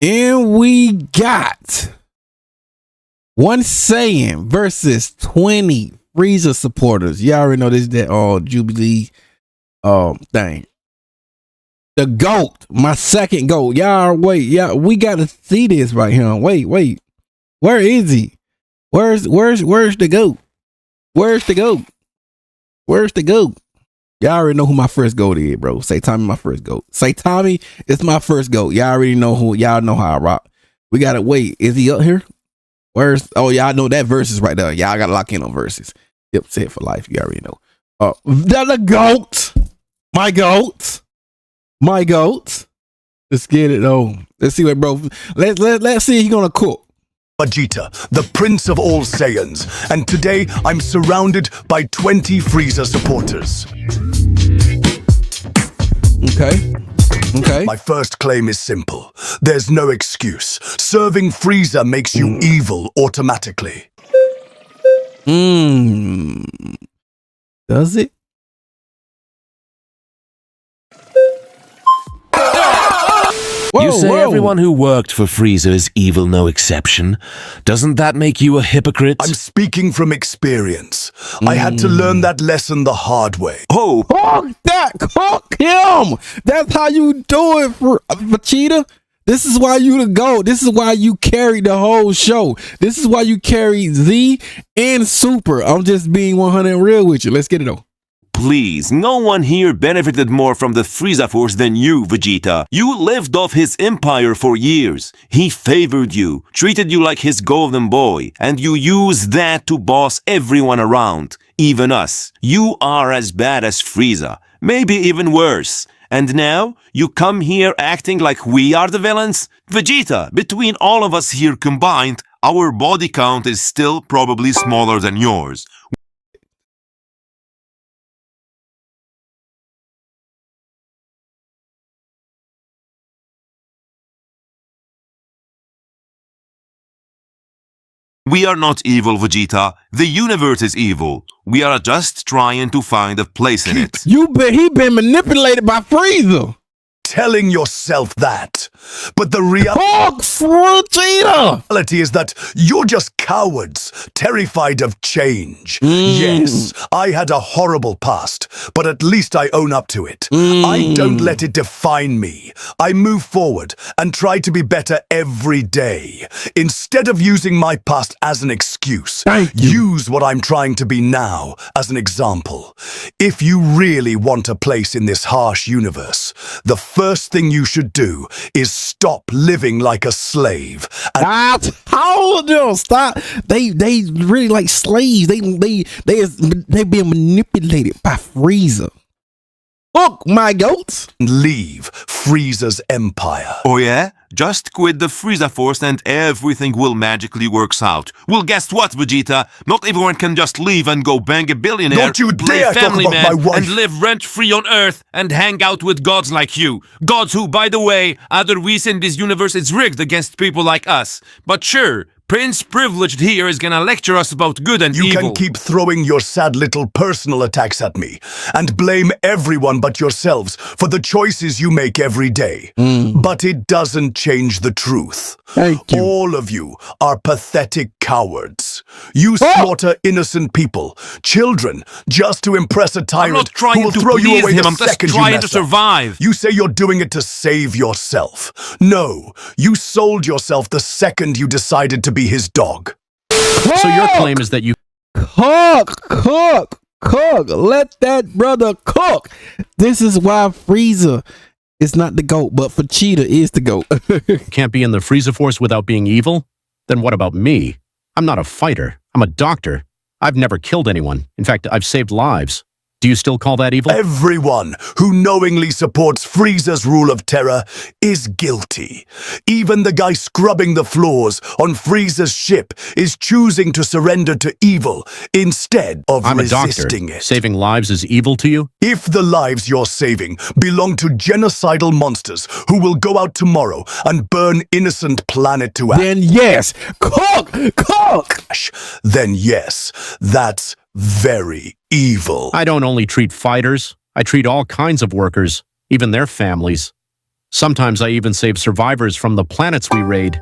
And we got one Saiyan versus 20 Frieza supporters. Y'all already know this, that Jubilee thing. The GOAT, my second GOAT. Y'all wait, we gotta see this right here. Wait. Where is he? Where's the GOAT? Where's the GOAT? Where's the GOAT? Y'all already know who my first GOAT is, bro. Say Tommy, my first GOAT. Say Tommy, it's my first GOAT. Y'all already know who. Y'all know how I rock. We gotta wait. Is he up here? Y'all know that verses right there. Y'all gotta lock in on verses. Yep, say it for life. You already know. The GOAT. My GOAT. My GOAT. Let's get it though. Let's see what, bro. Let's see if he's gonna cook. Vegeta, the prince of all Saiyans, and today I'm surrounded by 20 Frieza supporters. Okay. My first claim is simple. There's no excuse. Serving Frieza makes you evil automatically. Does it? You say everyone who worked for Frieza is evil, no exception. Doesn't that make you a hypocrite? I'm speaking from experience. I had to learn that lesson the hard way. Cook him! That's how you do it, for Vegeta. This is why you the GOAT. This is why you carry the whole show. This is why you carry Z and Super. I'm just being 100 real with you. Let's get it though. Please, no one here benefited more from the Frieza Force than you, Vegeta. You lived off his empire for years. He favored you, treated you like his golden boy, and you used that to boss everyone around, even us. You are as bad as Frieza, maybe even worse. And now, you come here acting like we are the villains? Vegeta, between all of us here combined, our body count is still probably smaller than yours. We are not evil, Vegeta. The universe is evil. We are just trying to find a place in it. He been manipulated by Frieza. Telling yourself that. But the reality is that you're just cowards, terrified of change. Yes, I had a horrible past, but at least I own up to it. I don't let it define me. I move forward and try to be better every day. Instead of using my past as an excuse, use what I'm trying to be now as an example. If you really want a place in this harsh universe, the first thing you should do is stop living like a slave. I told you, stop. They really like slaves. They being manipulated by Frieza. Look, my goats. Leave Frieza's empire. Oh yeah? Just quit the Frieza Force and everything will magically works out. Well, guess what, Vegeta? Not everyone can just leave and go bang a billionaire, Don't you play dare family talk about man, my wife. and live rent-free on Earth and hang out with gods like you. Gods who, by the way, other reason this universe is rigged against people like us. But sure, Prince Privileged here is gonna lecture us about good and evil. You can keep throwing your sad little personal attacks at me and blame everyone but yourselves for the choices you make every day. But it doesn't change the truth. Thank you. All of you are pathetic cowards. You slaughter innocent people, children, just to impress a I'm tyrant not who trying will to throw you please away him, the I'm just second you trying to mess up. survive. You say you're doing it to save yourself. No, you sold yourself the second you decided to be his dog. So your claim is that you Cook. Let that brother cook. This is why Frieza is not the GOAT, but Vegeta is the GOAT. can't be in the Frieza Force without being evil? Then what about me? I'm not a fighter. I'm a doctor. I've never killed anyone. In fact, I've saved lives. Do you still call that evil? Everyone who knowingly supports Frieza's rule of terror is guilty. Even the guy scrubbing the floors on Frieza's ship is choosing to surrender to evil instead of I'm a doctor. resisting it. Saving lives is evil to you? If the lives you're saving belong to genocidal monsters who will go out tomorrow and burn innocent planet to ash, Then yes, cook. then yes, that's very evil. I don't only treat fighters. I treat all kinds of workers, even their families. Sometimes I even save survivors from the planets we raid.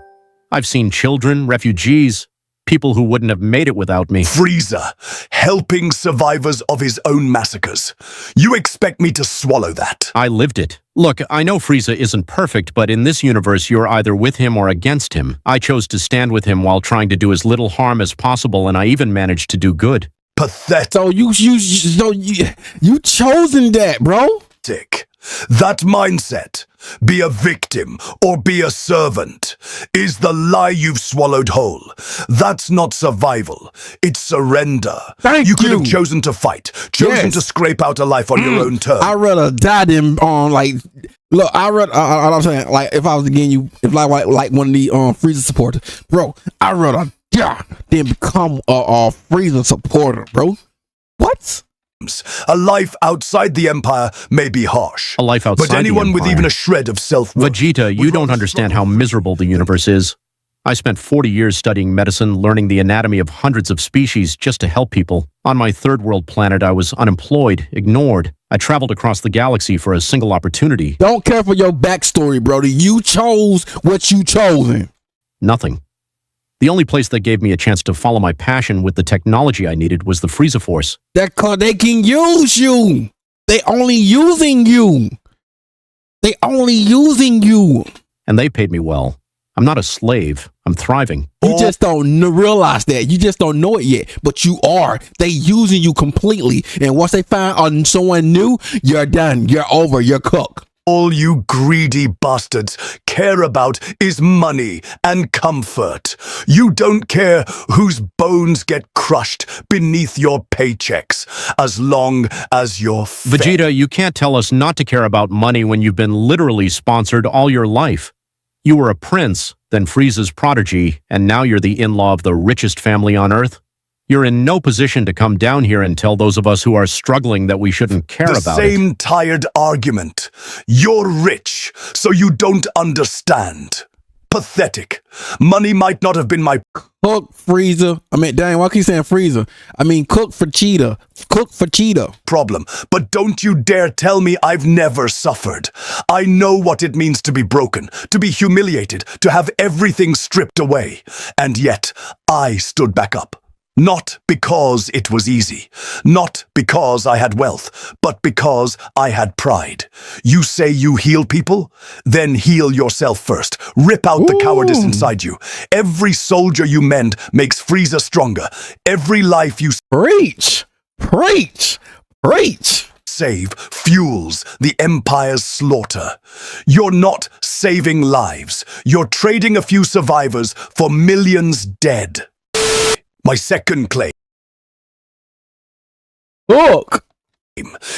I've seen children, refugees, people who wouldn't have made it without me. Frieza, helping survivors of his own massacres. You expect me to swallow that? I lived it. Look, I know Frieza isn't perfect, but in this universe you're either with him or against him. I chose to stand with him while trying to do as little harm as possible, and I even managed to do good. Pathetic. So you chosen that, bro. That mindset, be a victim or be a servant, is the lie you've swallowed whole. That's not survival. It's surrender. Thank you could you. have chosen to fight, chosen to scrape out a life on your own terms. I'd rather die than look, I'm saying, like, if I was again you, if like one of the Frieza supporters, bro, I'd rather die than become a Frieza supporter, bro. What? A life outside the Empire may be harsh. A life outside but anyone the with Empire. even a shred of self-worth. Vegeta, you don't understand how miserable the universe is. I spent 40 years studying medicine, learning the anatomy of hundreds of species just to help people. On my third world planet, I was unemployed, ignored. I traveled across the galaxy for a single opportunity. Don't care for your backstory, Brody. You chose what you chosen. Nothing. The only place that gave me a chance to follow my passion with the technology I needed was the Frieza Force. That cause they can use you. They only using you. They only using you. And they paid me well. I'm not a slave. I'm thriving. You just don't realize that. You just don't know it yet. But you are. They using you completely. And once they find on someone new, you're done. You're over. You're cooked. All you greedy bastards care about is money and comfort. You don't care whose bones get crushed beneath your paychecks, as long as you're fed. Vegeta, you can't tell us not to care about money when you've been literally sponsored all your life. You were a prince, then Frieza's prodigy, and now you're the in-law of the richest family on Earth. You're in no position to come down here and tell those of us who are struggling that we shouldn't care about it. The same tired argument. You're rich, so you don't understand. Pathetic. Money might not have been my Cook Frieza. I mean, dang, why keep you saying Frieza? I mean, cook for Cheetah. Cook for Cheetah. problem, but don't you dare tell me I've never suffered. I know what it means to be broken, to be humiliated, to have everything stripped away. And yet, I stood back up. Not because it was easy, not because I had wealth, but because I had pride. You say you heal people? Then heal yourself first. Rip out the cowardice inside you. Every soldier you mend makes Frieza stronger. Every life you Preach. Preach. Preach. save fuels the Empire's slaughter. You're not saving lives. You're trading a few survivors for millions dead. My second claim Look.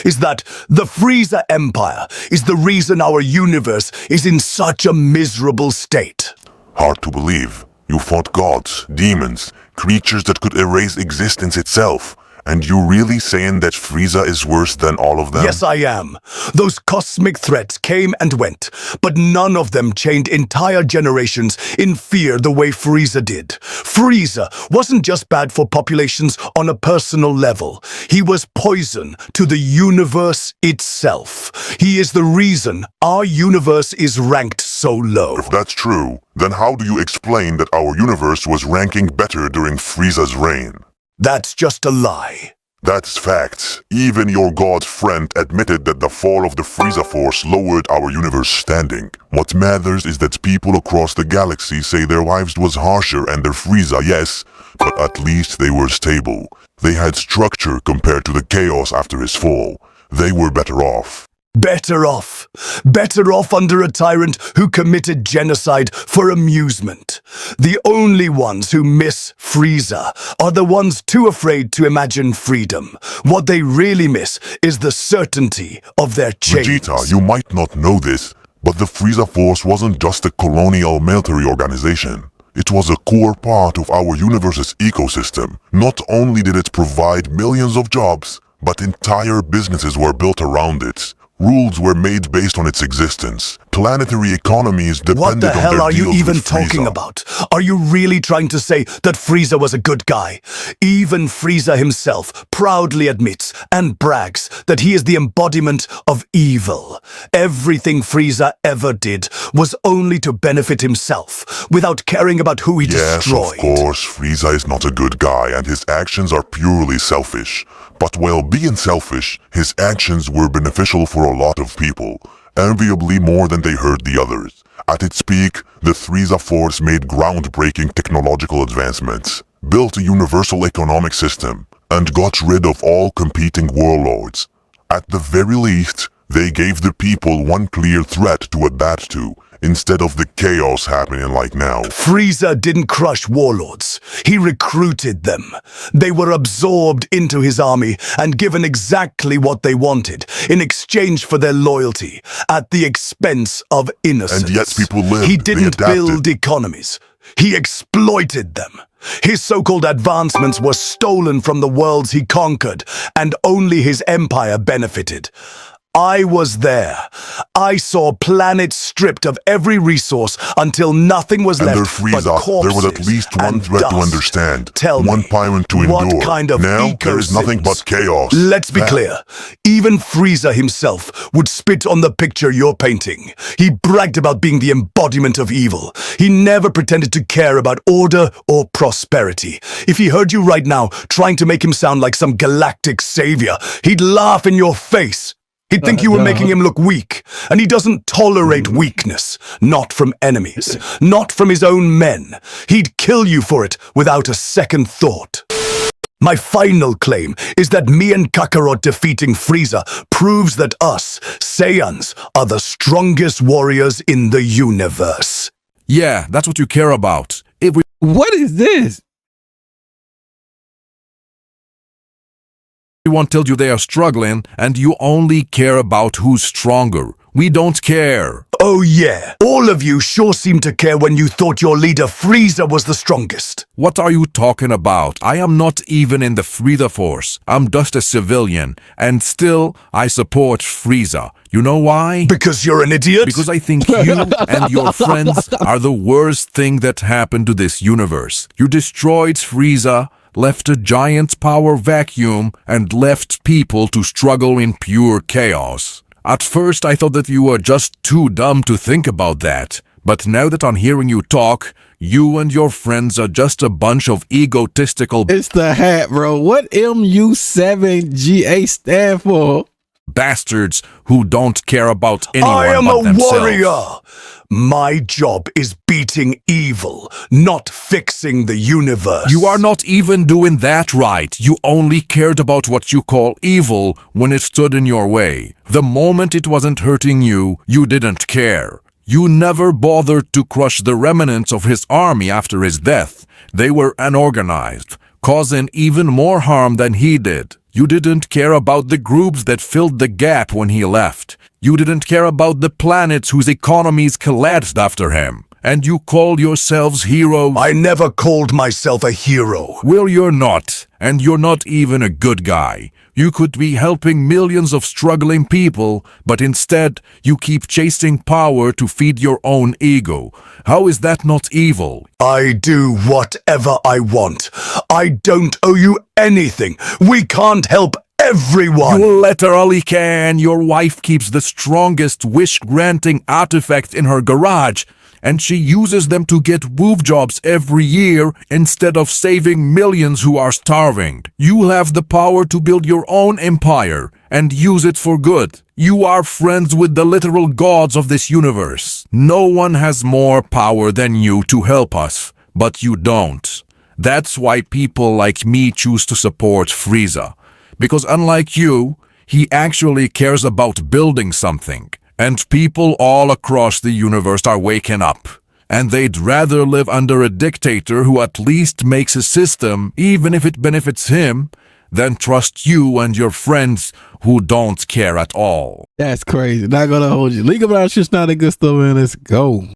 is that the Frieza Empire is the reason our universe is in such a miserable state. Hard to believe. You fought gods, demons, creatures that could erase existence itself. And you really saying that Frieza is worse than all of them? Yes, I am. Those cosmic threats came and went, but none of them chained entire generations in fear the way Frieza did. Frieza wasn't just bad for populations on a personal level. He was poison to the universe itself. He is the reason our universe is ranked so low. If that's true, then how do you explain that our universe was ranking better during Frieza's reign? That's just a lie. That's facts. Even your god friend admitted that the fall of the Frieza Force lowered our universe standing. What matters is that people across the galaxy say their lives was harsher and their Frieza, yes, but at least they were stable. They had structure compared to the chaos after his fall. They were better off. Better off. Better off under a tyrant who committed genocide for amusement. The only ones who miss Frieza are the ones too afraid to imagine freedom. What they really miss is the certainty of their chains. Vegeta, you might not know this, but the Frieza Force wasn't just a colonial military organization. It was a core part of our universe's ecosystem. Not only did it provide millions of jobs, but entire businesses were built around it. Rules were made based on its existence. planetary economies depended What the on hell their are you deals even with talking Frieza. about? Are you really trying to say that Frieza was a good guy? Even Frieza himself proudly admits and brags that he is the embodiment of evil. Everything Frieza ever did was only to benefit himself, without caring about who he destroyed. Yes, of course, Frieza is not a good guy and his actions are purely selfish. But while being selfish, his actions were beneficial for a lot of people, enviably more than they hurt the others. At its peak, the Frieza Force made groundbreaking technological advancements, built a universal economic system, and got rid of all competing warlords. At the very least, they gave the people one clear threat to adapt to, instead of the chaos happening like now. Frieza didn't crush warlords. He recruited them. They were absorbed into his army and given exactly what they wanted in exchange for their loyalty, at the expense of innocence. And yet people lived, He they didn't adapted. build economies. He exploited them. His so-called advancements were stolen from the worlds he conquered, and only his empire benefited. I was there. I saw planets stripped of every resource until nothing was Under left but Frieza, corpses there was at least one and threat to dust. understand, Tell one me, tyrant to what endure. kind of Now, there is nothing eco-sins? but chaos. Let's be That- clear. Even Frieza himself would spit on the picture you're painting. He bragged about being the embodiment of evil. He never pretended to care about order or prosperity. If he heard you right now trying to make him sound like some galactic savior, he'd laugh in your face. He'd think you were making him look weak, and he doesn't tolerate weakness. Not from enemies, not from his own men. He'd kill you for it without a second thought. My final claim is that me and Kakarot defeating Frieza proves that us, Saiyans, are the strongest warriors in the universe. Yeah, that's what you care about. What is this? Everyone tells you they are struggling, and you only care about who's stronger. We don't care. Oh yeah, all of you sure seemed to care when you thought your leader Frieza was the strongest. What are you talking about? I am not even in the Frieza Force. I'm just a civilian, and still I support Frieza. You know why? Because you're an idiot? Because I think you and your friends are the worst thing that happened to this universe. You destroyed Frieza, left a giant power vacuum, and left people to struggle in pure chaos. At first, I thought that you were just too dumb to think about that. But now that I'm hearing you talk, you and your friends are just a bunch of egotistical It's the hat, bro. What MU7GA stand for? bastards who don't care about anyone I am but a themselves. warrior. My job is beating evil, not fixing the universe. You are not even doing that right. You only cared about what you call evil when it stood in your way. The moment it wasn't hurting you, you didn't care. You never bothered to crush the remnants of his army after his death. They were unorganized, causing even more harm than he did. You didn't care about the groups that filled the gap when he left. You didn't care about the planets whose economies collapsed after him. And you call yourselves heroes? I never called myself a hero. Well, you're not. And you're not even a good guy. You could be helping millions of struggling people, but instead you keep chasing power to feed your own ego. How is that not evil? I do whatever I want. I don't owe you anything. We can't help everyone. You literally can. Your wife keeps the strongest wish-granting artifacts in her garage, and she uses them to get woof jobs every year instead of saving millions who are starving. You have the power to build your own empire and use it for good. You are friends with the literal gods of this universe. No one has more power than you to help us, but you don't. That's why people like me choose to support Frieza. Because unlike you, he actually cares about building something. And people all across the universe are waking up. And they'd rather live under a dictator who at least makes a system, even if it benefits him, than trust you and your friends who don't care at all. That's crazy. Not gonna hold you. League of Legends, not a good stuff, man. Let's go.